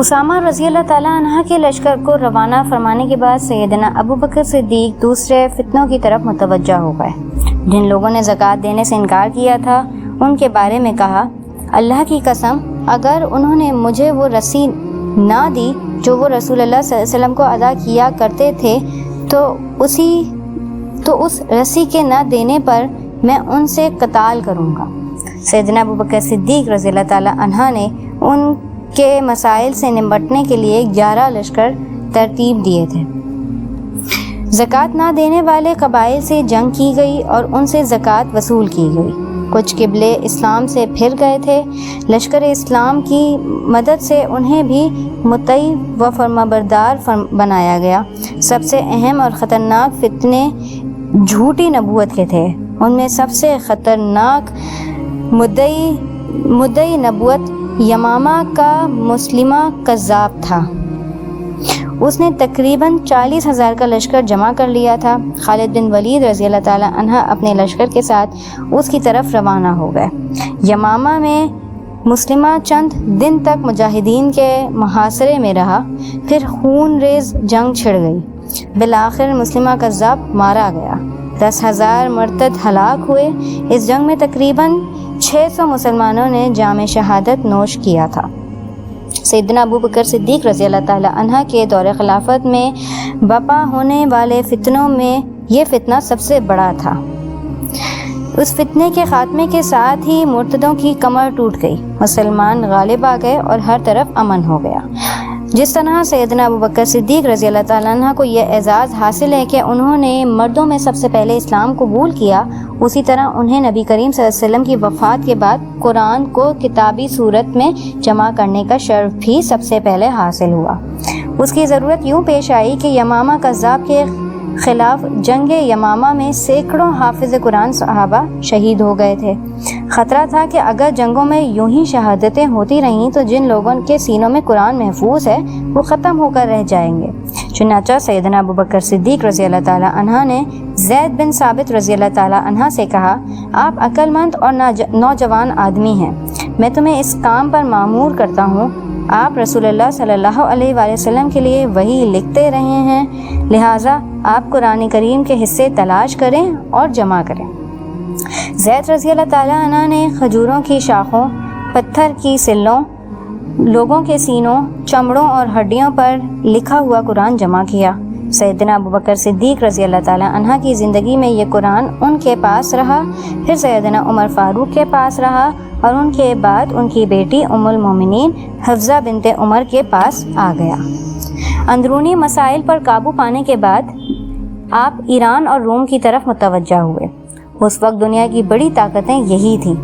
اسامہ رضی اللہ تعالیٰ عنہ کے لشکر کو روانہ فرمانے کے بعد سیدنا ابو بکر صدیق دوسرے فتنوں کی طرف متوجہ ہو گئے۔ جن لوگوں نے زکوٰۃ دینے سے انکار کیا تھا ان کے بارے میں کہا، اللہ کی قسم اگر انہوں نے مجھے وہ رسی نہ دی جو وہ رسول اللہ صلی اللہ علیہ وسلم کو ادا کیا کرتے تھے تو اس رسی کے نہ دینے پر میں ان سے قتال کروں گا۔ سیدنا ابو بکر صدیق رضی اللہ تعالیٰ عنہ نے ان کے مسائل سے نمٹنے کے لیے 11 لشکر ترتیب دیے تھے۔ زکوٰۃ نہ دینے والے قبائل سے جنگ کی گئی اور ان سے زکوٰۃ وصول کی گئی۔ کچھ قبلے اسلام سے پھر گئے تھے۔ لشکر اسلام کی مدد سے انہیں بھی مطیع و فرمانبردار بنایا گیا۔ سب سے اہم اور خطرناک فتنے جھوٹی نبوت کے تھے۔ ان میں سب سے خطرناک مدعی نبوت یمامہ کا مسلمہ کذاب تھا۔ اس نے تقریباً 40,000 کا لشکر جمع کر لیا تھا۔ خالد بن ولید رضی اللہ تعالیٰ عنہ اپنے لشکر کے ساتھ اس کی طرف روانہ ہو گئے۔ یمامہ میں مسلمہ چند دن تک مجاہدین کے محاصرے میں رہا، پھر خون ریز جنگ چھڑ گئی۔ بالآخر مسلمہ کذاب مارا گیا۔ 10,000 مرتد ہلاک ہوئے۔ اس جنگ میں تقریباً 600 مسلمانوں نے جام شہادت نوش کیا تھا۔ سیدنا ابو بکر صدیق رضی اللہ تعالیٰ عنہ کے دور خلافت میں برپا ہونے والے فتنوں میں یہ فتنہ سب سے بڑا تھا۔ اس فتنے کے خاتمے کے ساتھ ہی مرتدوں کی کمر ٹوٹ گئی، مسلمان غالب آ گئے اور ہر طرف امن ہو گیا۔ جس طرح سیدنا ابو بکر صدیق رضی اللہ تعالیٰ عنہ کو یہ اعزاز حاصل ہے کہ انہوں نے مردوں میں سب سے پہلے اسلام قبول کیا، اسی طرح انہیں نبی کریم صلی اللہ علیہ وسلم کی وفات کے بعد قرآن کو کتابی صورت میں جمع کرنے کا شرف بھی سب سے پہلے حاصل ہوا۔ اس کی ضرورت یوں پیش آئی کہ یمامہ کذاب کے خلاف جنگ یمامہ میں سینکڑوں حافظ قرآن صحابہ شہید ہو گئے تھے۔ خطرہ تھا کہ اگر جنگوں میں یوں ہی شہادتیں ہوتی رہیں تو جن لوگوں کے سینوں میں قرآن محفوظ ہے وہ ختم ہو کر رہ جائیں گے۔ چنانچہ سیدنا ابو بکر صدیق رضی اللہ تعالیٰ عنہ نے زید بن ثابت رضی اللہ تعالیٰ عنہ سے کہا، آپ عقل مند اور نوجوان آدمی ہیں، میں تمہیں اس کام پر مامور کرتا ہوں۔ آپ رسول اللہ صلی اللہ علیہ وآلہ وسلم کے لیے وحی لکھتے رہے ہیں، لہٰذا آپ قرآن کریم کے حصے تلاش کریں اور جمع کریں۔ زید رضی اللہ تعالیٰ عنہ نے کھجوروں کی شاخوں، پتھر کی سلوں، لوگوں کے سینوں، چمڑوں اور ہڈیوں پر لکھا ہوا قرآن جمع کیا۔ سیدنا ابو بکر صدیق رضی اللہ تعالیٰ عنہ کی زندگی میں یہ قرآن ان کے پاس رہا، پھر سیدنا عمر فاروق کے پاس رہا اور ان کے بعد ان کی بیٹی ام المومنین حفصہ بنت عمر کے پاس آ گیا۔ اندرونی مسائل پر قابو پانے کے بعد آپ ایران اور روم کی طرف متوجہ ہوئے۔ اس وقت دنیا کی بڑی طاقتیں یہی تھیں۔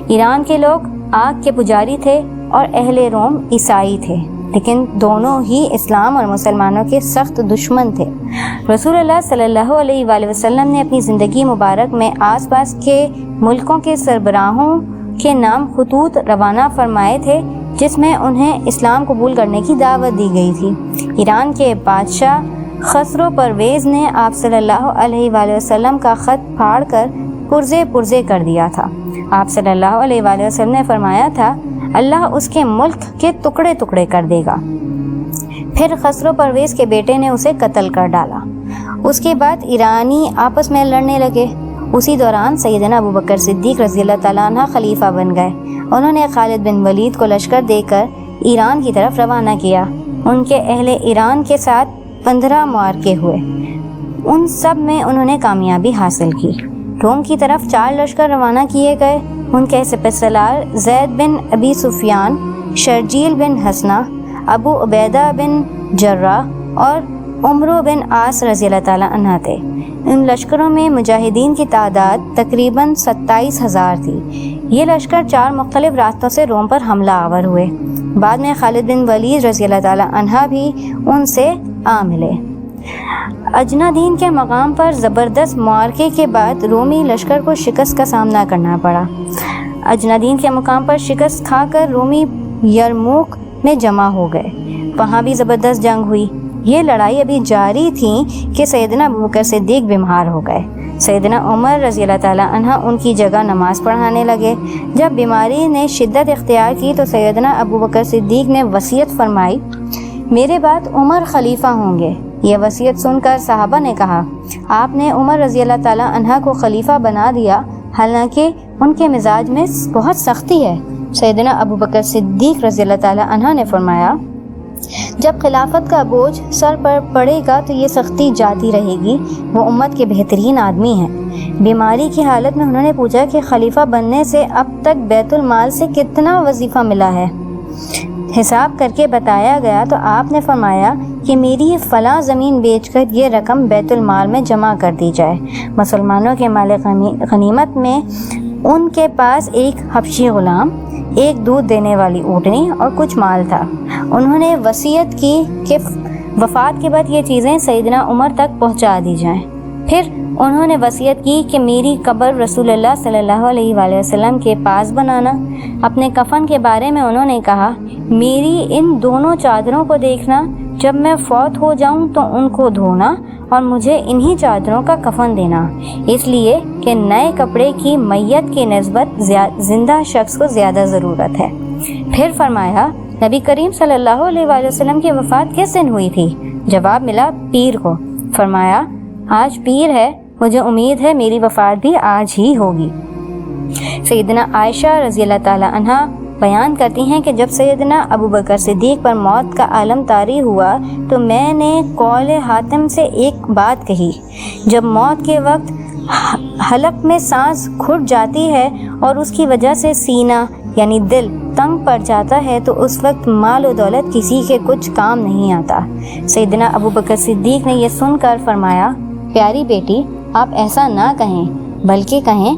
ایران کے لوگ آگ کے پجاری تھے اور اہل روم عیسائی تھے، لیکن دونوں ہی اسلام اور مسلمانوں کے سخت دشمن تھے۔ رسول اللہ صلی اللہ علیہ وآلہ وسلم نے اپنی زندگی مبارک میں آس پاس کے ملکوں کے سربراہوں کے نام خطوط روانہ فرمائے تھے، جس میں انہیں اسلام قبول کرنے کی دعوت دی گئی تھی۔ ایران کے بادشاہ خسرو پرویز نے آپ صلی اللہ علیہ وآلہ وسلم کا خط پھاڑ کر پرزے کر دیا تھا۔ آپ صلی اللہ علیہ وآلہ وسلم نے فرمایا تھا، اللہ اس کے ملک کے ٹکڑے ٹکڑے کر دے گا۔ پھر خسرو پرویز کے بیٹے نے اسے قتل کر ڈالا۔ اس کے بعد ایرانی آپس میں لڑنے لگے۔ اسی دوران سیدنا ابو بکر صدیق رضی اللہ تعالیٰ عنہ خلیفہ بن گئے۔ انہوں نے خالد بن ولید کو لشکر دے کر ایران کی طرف روانہ کیا۔ ان کے اہل ایران کے ساتھ 15 معرکے ہوئے، ان سب میں انہوں نے کامیابی حاصل کی۔ روم کی طرف 4 لشکر روانہ کیے گئے۔ ان کے سپہ سالار زید بن ابی سفیان، شرجیل بن حسنہ، ابو عبیدہ بن جراح اور عمرو بن عاص رضی اللہ تعالیٰ عنہ تھے۔ ان لشکروں میں مجاہدین کی تعداد تقریباً 27,000 تھی۔ یہ لشکر 4 مختلف راستوں سے روم پر حملہ آور ہوئے۔ بعد میں خالد بن ولید رضی اللہ تعالیٰ عنہ بھی ان سے آ ملے۔ اجنادین کے مقام پر زبردست معرکے کے بعد رومی لشکر کو شکست کا سامنا کرنا پڑا۔ اجنادین کے مقام پر شکست کھا کر رومی یرموک میں جمع ہو گئے۔ وہاں بھی زبردست جنگ ہوئی۔ یہ لڑائی ابھی جاری تھی کہ سیدنا ابو بکر صدیق بیمار ہو گئے۔ سیدنا عمر رضی اللہ تعالیٰ عنہ ان کی جگہ نماز پڑھانے لگے۔ جب بیماری نے شدت اختیار کی تو سیدنا ابو بکر صدیق نے وصیت فرمائی، میرے بعد عمر خلیفہ ہوں گے۔ یہ وصیت سن کر صحابہ نے کہا، آپ نے عمر رضی اللہ تعالیٰ عنہ کو خلیفہ بنا دیا، حالانکہ ان کے مزاج میں بہت سختی ہے۔ سیدنا ابو بکر صدیق رضی اللہ تعالیٰ عنہ نے فرمایا، جب خلافت کا بوجھ سر پر پڑے گا تو یہ سختی جاتی رہے گی، وہ امت کے بہترین آدمی ہیں۔ بیماری کی حالت میں انہوں نے پوچھا کہ خلیفہ بننے سے اب تک بیت المال سے کتنا وظیفہ ملا ہے؟ حساب کر کے بتایا گیا تو آپ نے فرمایا کہ میری فلاں زمین بیچ کر یہ رقم بیت المال میں جمع کر دی جائے۔ مسلمانوں کے مال غنیمت میں ان کے پاس ایک حبشی غلام، ایک دودھ دینے والی اونٹنی اور کچھ مال تھا۔ انہوں نے وصیت کی کہ وفات کے بعد یہ چیزیں سیدنا عمر تک پہنچا دی جائیں۔ پھر انہوں نے وصیت کی کہ میری قبر رسول اللہ صلی اللہ علیہ وآلہ وسلم کے پاس بنانا۔ اپنے کفن کے بارے میں انہوں نے کہا، میری ان دونوں چادروں کو دیکھنا، جب میں فوت ہو جاؤں تو ان کو دھونا اور مجھے انہی چادروں کا کفن دینا، اس لیے کہ نئے کپڑے کی میت کی نسبت زندہ شخص کو زیادہ ضرورت ہے۔ پھر فرمایا، نبی کریم صلی اللہ علیہ وآلہ وسلم کی وفات کس دن ہوئی تھی؟ جواب ملا، پیر کو۔ فرمایا، آج پیر ہے، مجھے امید ہے میری وفات بھی آج ہی ہوگی۔ سیدنا عائشہ رضی اللہ تعالی عنہ بیان کرتی ہیں کہ جب سیدنا ابو بکر صدیق پر موت کا عالم طاری ہوا تو میں نے قول حاتم سے ایک بات کہی، جب موت کے وقت حلق میں سانس گھٹ جاتی ہے اور اس کی وجہ سے سینہ یعنی دل تنگ پڑ جاتا ہے تو اس وقت مال و دولت کسی کے کچھ کام نہیں آتا۔ سیدنا ابو بکر صدیق نے یہ سن کر فرمایا، پیاری بیٹی، آپ ایسا نہ کہیں، بلکہ کہیں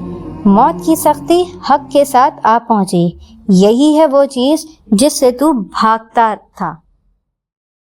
موت کی سختی حق کے ساتھ آ پہنچی، یہی ہے وہ چیز جس سے تو بھاگتا تھا۔